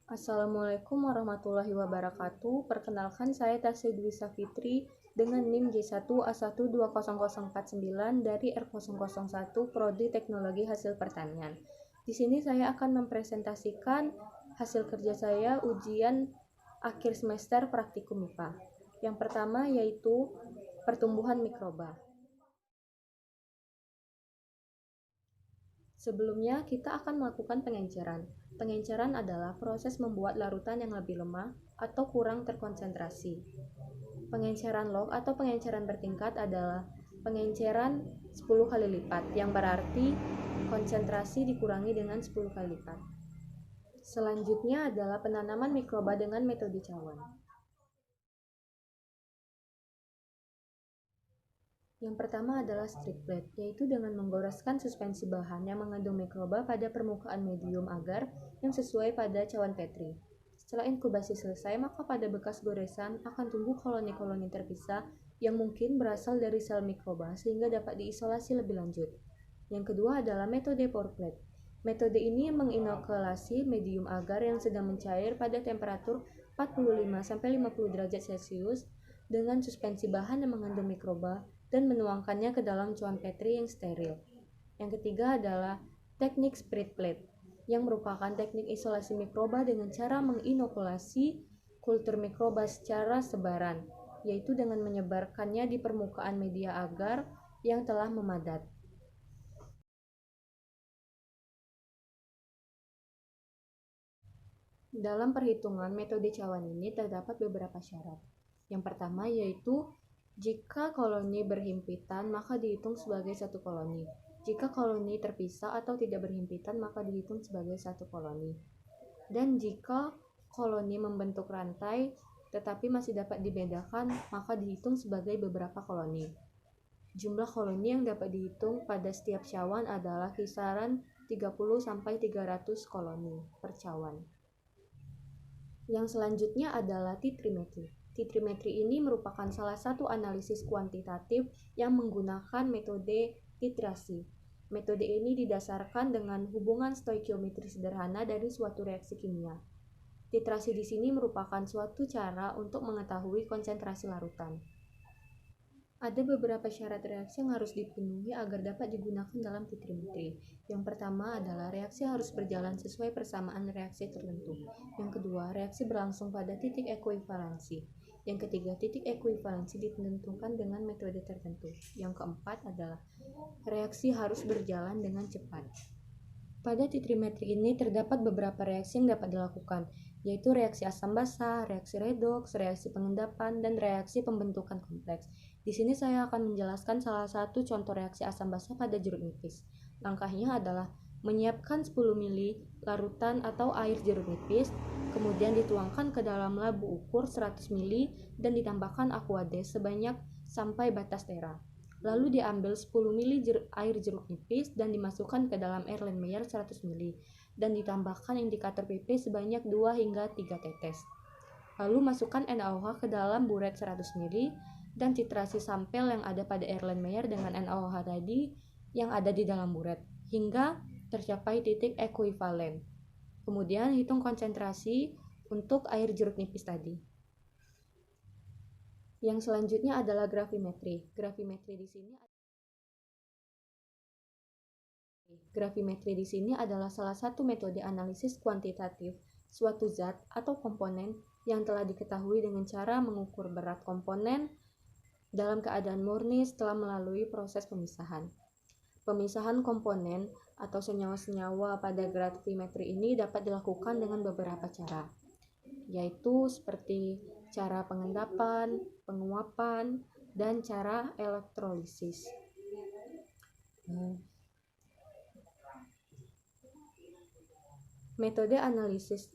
Assalamualaikum warahmatullahi wabarakatuh. Perkenalkan, saya Tasya Dwi Safitri dengan NIM J1A1200049 dari R001 Prodi Teknologi Hasil Pertanian. Di sini saya akan mempresentasikan hasil kerja saya ujian akhir semester praktikum MIPA. Yang pertama yaitu pertumbuhan mikroba. Sebelumnya, kita akan melakukan pengenceran. Pengenceran adalah proses membuat larutan yang lebih lemah atau kurang terkonsentrasi. Pengenceran log atau pengenceran bertingkat adalah pengenceran 10 kali lipat, yang berarti konsentrasi dikurangi dengan 10 kali lipat. Selanjutnya adalah penanaman mikroba dengan metode cawan. Yang pertama adalah strip plate, yaitu dengan menggoreskan suspensi bahan yang mengandung mikroba pada permukaan medium agar yang sesuai pada cawan Petri. Setelah inkubasi selesai, maka pada bekas goresan akan tumbuh koloni-koloni terpisah yang mungkin berasal dari sel mikroba sehingga dapat diisolasi lebih lanjut. Yang kedua adalah metode pour plate. Metode ini menginokulasi medium agar yang sedang mencair pada temperatur 45-50 derajat Celcius dengan suspensi bahan yang mengandung mikroba dan menuangkannya ke dalam cawan Petri yang steril. Yang ketiga adalah teknik spread plate, yang merupakan teknik isolasi mikroba dengan cara menginokulasi kultur mikroba secara sebaran, yaitu dengan menyebarkannya di permukaan media agar yang telah memadat. Dalam perhitungan metode cawan ini terdapat beberapa syarat. Yang pertama yaitu jika koloni berhimpitan, maka dihitung sebagai satu koloni. Jika koloni terpisah atau tidak berhimpitan, maka dihitung sebagai satu koloni. Dan jika koloni membentuk rantai, tetapi masih dapat dibedakan, maka dihitung sebagai beberapa koloni. Jumlah koloni yang dapat dihitung pada setiap cawan adalah kisaran 30-300 koloni per cawan. Yang selanjutnya adalah titrimetri. Titrimetri ini merupakan salah satu analisis kuantitatif yang menggunakan metode titrasi. Metode ini didasarkan dengan hubungan stoikiometri sederhana dari suatu reaksi kimia. Titrasi di sini merupakan suatu cara untuk mengetahui konsentrasi larutan. Ada beberapa syarat reaksi yang harus dipenuhi agar dapat digunakan dalam titrimetri. Yang pertama adalah reaksi harus berjalan sesuai persamaan reaksi tertentu. Yang kedua, reaksi berlangsung pada titik ekuivalensi. Yang ketiga, titik ekuivalensi ditentukan dengan metode tertentu. Yang keempat adalah reaksi harus berjalan dengan cepat. Pada titrimetri ini terdapat beberapa reaksi yang dapat dilakukan, yaitu reaksi asam basa, reaksi redoks, reaksi pengendapan, dan reaksi pembentukan kompleks. Di sini saya akan menjelaskan salah satu contoh reaksi asam basa pada jeruk nipis. Langkahnya adalah menyiapkan 10 ml larutan atau air jeruk nipis, kemudian dituangkan ke dalam labu ukur 100 ml dan ditambahkan aquades sebanyak sampai batas tera. Lalu diambil 10 ml air jeruk nipis dan dimasukkan ke dalam Erlenmeyer 100 ml dan ditambahkan indikator pH sebanyak 2 hingga 3 tetes. Lalu masukkan NaOH ke dalam buret 100 ml dan titrasi sampel yang ada pada Erlenmeyer dengan NaOH tadi yang ada di dalam buret hingga tercapai titik ekuivalen. Kemudian hitung konsentrasi untuk air jeruk nipis tadi. Yang selanjutnya adalah gravimetri. Gravimetri di sini adalah salah satu metode analisis kuantitatif suatu zat atau komponen yang telah diketahui dengan cara mengukur berat komponen dalam keadaan murni setelah melalui proses pemisahan. Pemisahan komponen atau senyawa-senyawa pada gravimetri ini dapat dilakukan dengan beberapa cara, yaitu seperti cara pengendapan, penguapan, dan cara elektrolisis. Metode analisis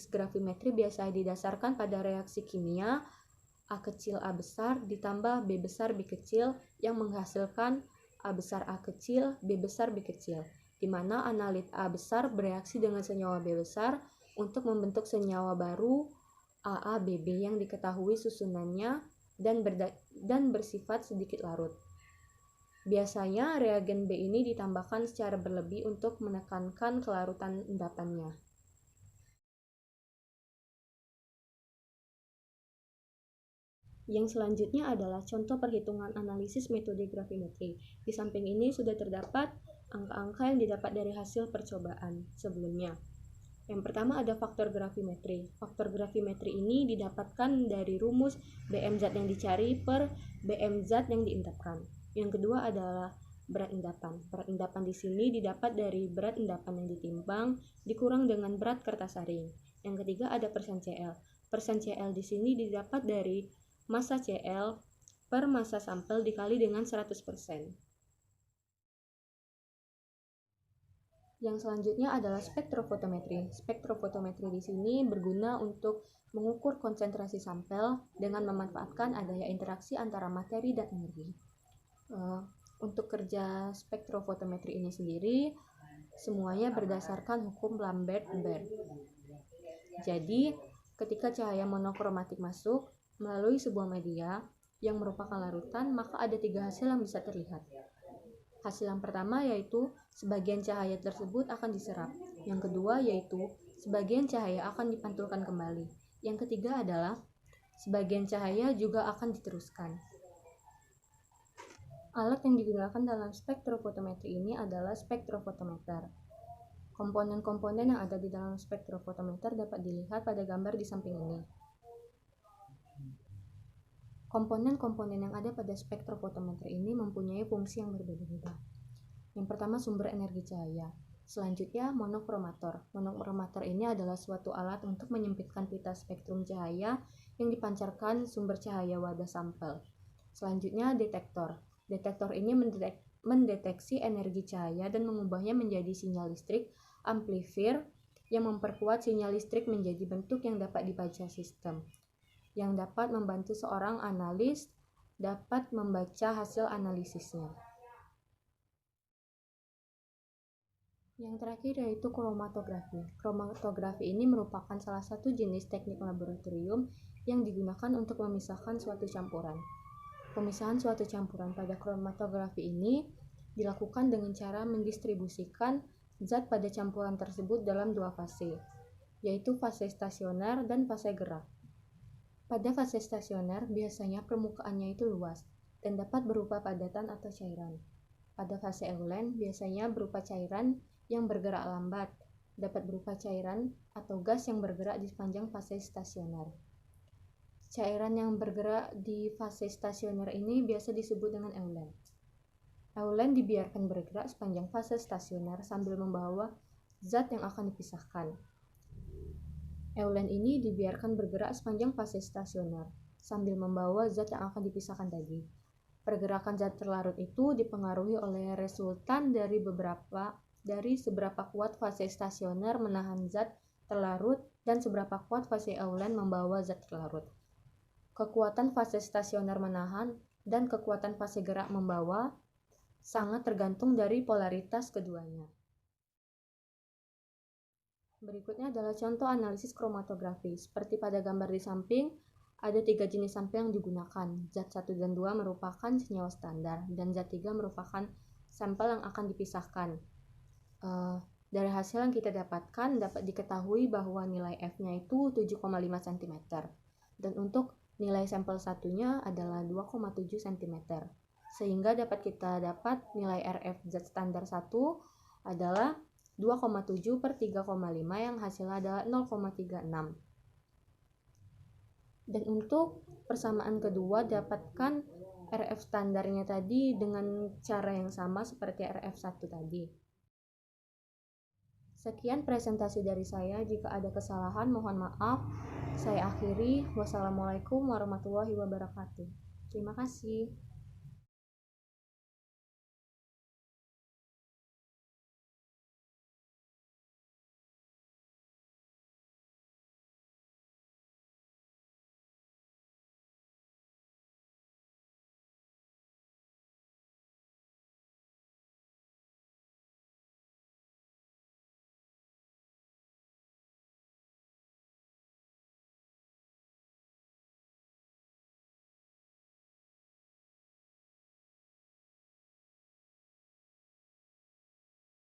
gravimetri biasanya didasarkan pada reaksi kimia A kecil A besar ditambah B besar B kecil yang menghasilkan A besar A kecil B besar B kecil, di mana analit A besar bereaksi dengan senyawa B besar untuk membentuk senyawa baru AABB yang diketahui susunannya dan bersifat sedikit larut. Biasanya reagen B ini ditambahkan secara berlebih untuk menekankan kelarutan endapannya. Yang selanjutnya adalah contoh perhitungan analisis metode gravimetri. Di samping ini sudah terdapat angka-angka yang didapat dari hasil percobaan sebelumnya. Yang pertama ada faktor gravimetri. Faktor gravimetri ini didapatkan dari rumus BM zat yang dicari per BM zat yang diendapkan. Yang kedua adalah berat endapan. Berat endapan di sini didapat dari berat endapan yang ditimbang dikurang dengan berat kertas saring. Yang ketiga ada persen CL. Persen CL di sini didapat dari massa CL per massa sampel dikali dengan 100%. Yang selanjutnya adalah spektrofotometri. Spektrofotometri di sini berguna untuk mengukur konsentrasi sampel dengan memanfaatkan adanya interaksi antara materi dan energi. Untuk kerja spektrofotometri ini sendiri, semuanya berdasarkan hukum Lambert-Beer. Jadi, ketika cahaya monokromatik masuk melalui sebuah media yang merupakan larutan, maka ada 3 hasil yang bisa terlihat. Hasil yang pertama yaitu sebagian cahaya tersebut akan diserap. Yang kedua yaitu sebagian cahaya akan dipantulkan kembali. Yang ketiga adalah sebagian cahaya juga akan diteruskan. Alat yang digunakan dalam spektrofotometri ini adalah spektrofotometer. Komponen-komponen yang ada di dalam spektrofotometer dapat dilihat pada gambar di samping ini. Komponen-komponen yang ada pada spektrofotometer ini mempunyai fungsi yang berbeda-beda. Yang pertama sumber energi cahaya. Selanjutnya monokromator. Monokromator ini adalah suatu alat untuk menyempitkan pita spektrum cahaya yang dipancarkan sumber cahaya wadah sampel. Selanjutnya detektor. Detektor ini mendeteksi energi cahaya dan mengubahnya menjadi sinyal listrik. Amplifier yang memperkuat sinyal listrik menjadi bentuk yang dapat dibaca sistem, yang dapat membantu seorang analis dapat membaca hasil analisisnya. Yang terakhir yaitu kromatografi. Kromatografi ini merupakan salah satu jenis teknik laboratorium yang digunakan untuk memisahkan suatu campuran. Pemisahan suatu campuran pada kromatografi ini dilakukan dengan cara mendistribusikan zat pada campuran tersebut dalam 2 fase, yaitu fase stasioner dan fase gerak. Pada fase stasioner, biasanya permukaannya itu luas dan dapat berupa padatan atau cairan. Pada fase Eulen, biasanya berupa cairan yang bergerak lambat, dapat berupa cairan atau gas yang bergerak di sepanjang fase stasioner. Cairan yang bergerak di fase stasioner ini biasa disebut dengan Eulen. Eulen dibiarkan bergerak sepanjang fase stasioner sambil membawa zat yang akan dipisahkan. Eulen ini dibiarkan bergerak sepanjang fase stasioner sambil membawa zat yang akan dipisahkan tadi. Pergerakan zat terlarut itu dipengaruhi oleh resultan dari seberapa kuat fase stasioner menahan zat terlarut dan seberapa kuat fase Eulen membawa zat terlarut. Kekuatan fase stasioner menahan dan kekuatan fase gerak membawa sangat tergantung dari polaritas keduanya. Berikutnya adalah contoh analisis kromatografi. Seperti pada gambar di samping, ada 3 jenis sampel yang digunakan. Zat 1 dan 2 merupakan senyawa standar, dan zat 3 merupakan sampel yang akan dipisahkan. Dari hasil yang kita dapatkan, dapat diketahui bahwa nilai F-nya itu 7,5 cm. Dan untuk nilai sampel satunya adalah 2,7 cm. Sehingga dapat kita dapat nilai RF zat standar 1 adalah 2,7 per 3,5 yang hasilnya adalah 0,36. Dan untuk persamaan kedua, dapatkan RF standarnya tadi dengan cara yang sama seperti RF1 tadi. Sekian presentasi dari saya. Jika ada kesalahan, mohon maaf. Saya akhiri. Wassalamualaikum warahmatullahi wabarakatuh. Terima kasih.